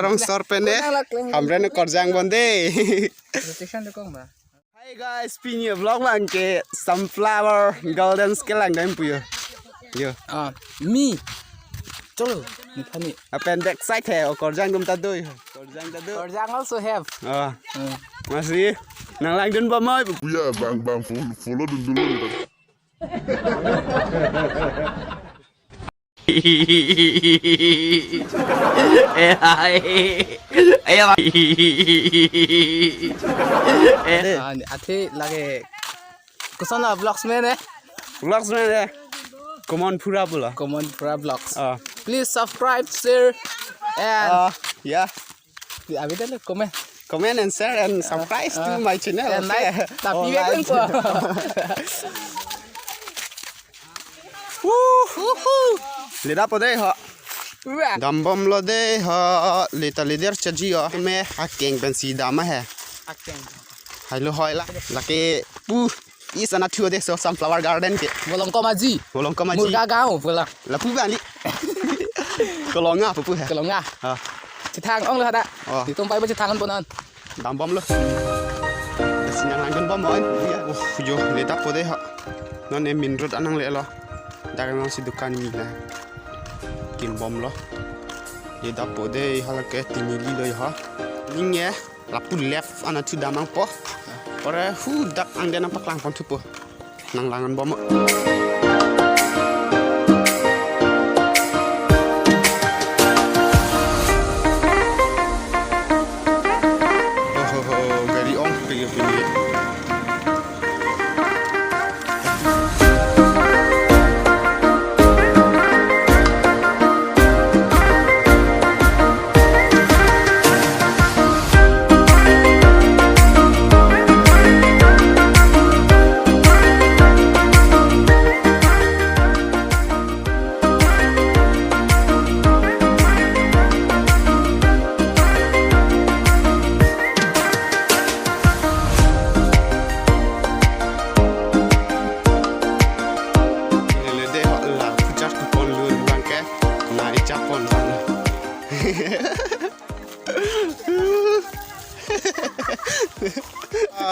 rong sor pene hamre no korjang bonde Hi guys pinya vlog lang ke sunflower golden scale lang dam puyo yo mi cholo ni appendix site hai korjang dum ta doi korjang also have masih nang lang dun ba mai ya bang follow dun dulu Ate lage kusana vlogs mein hai vlogs mein hai common pura vlogs please subscribe share and yeah abhi tale comment and share and subscribe to my channel and like tapi kan po leda pode ha dam bom lo de ha leta leader chaji ha me akeng pensi dama hai akeng Halo hoi la laki pu is anat thua de so sunflower garden ke bolong ko maji murga gao pula la pu bali kolonga pu ha kolonga thang ong lo hada ti tum pai ba thang an ponan dam bom lo sinyang lang bom moi yo leta pode ha non em min rot anang le lo dagang si dukan mi la kim bom lo leta pode hala ke tinili lo ha ningye la pu left anat thu damang po ora hu dak ang dena paklang pon thupo nang langan bom gari om pergi pergi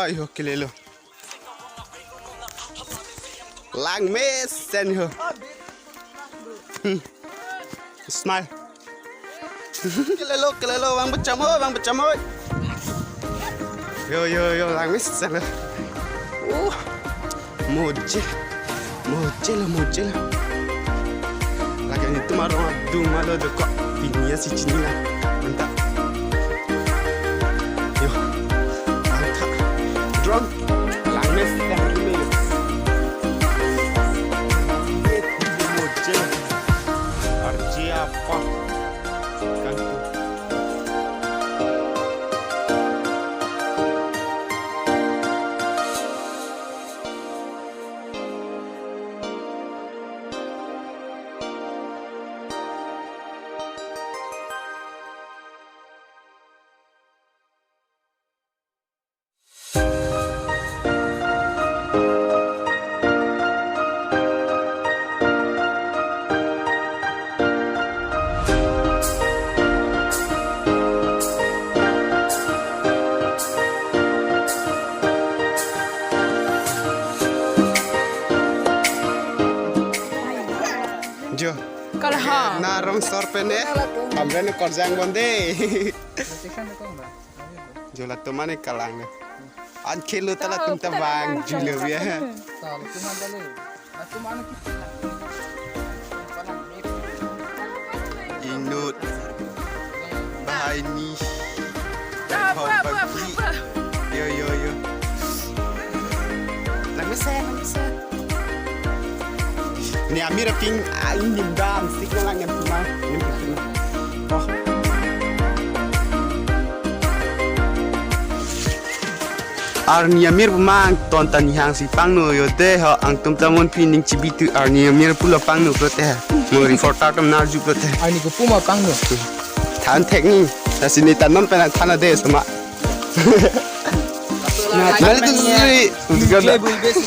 Ayo kelelo lang mes sen ho smile kelelo bang becam oi yo lang mes sen moje lagi itu marong adu malo de kok pinya si cinila mantap yo mantap drone lang mes sen ini moje arji apa kan Jo, narong sor pene, hamre no korjang bonde. Jo la tomane kalang. An kelo tala tum tabang julo ya. Inut. Bahai ni. Yo. Lang mesen. Ni amir ping nim dam sik lang ngam tuma nim ping arni amir mang ton tan hang si pang no yo de ha ang tum tamon pining chibitu arni amir pula pang no prote mo reporter tam nar ju prote arni ko puma pang no than thek ni ta sini tan non pena thana de sama na tu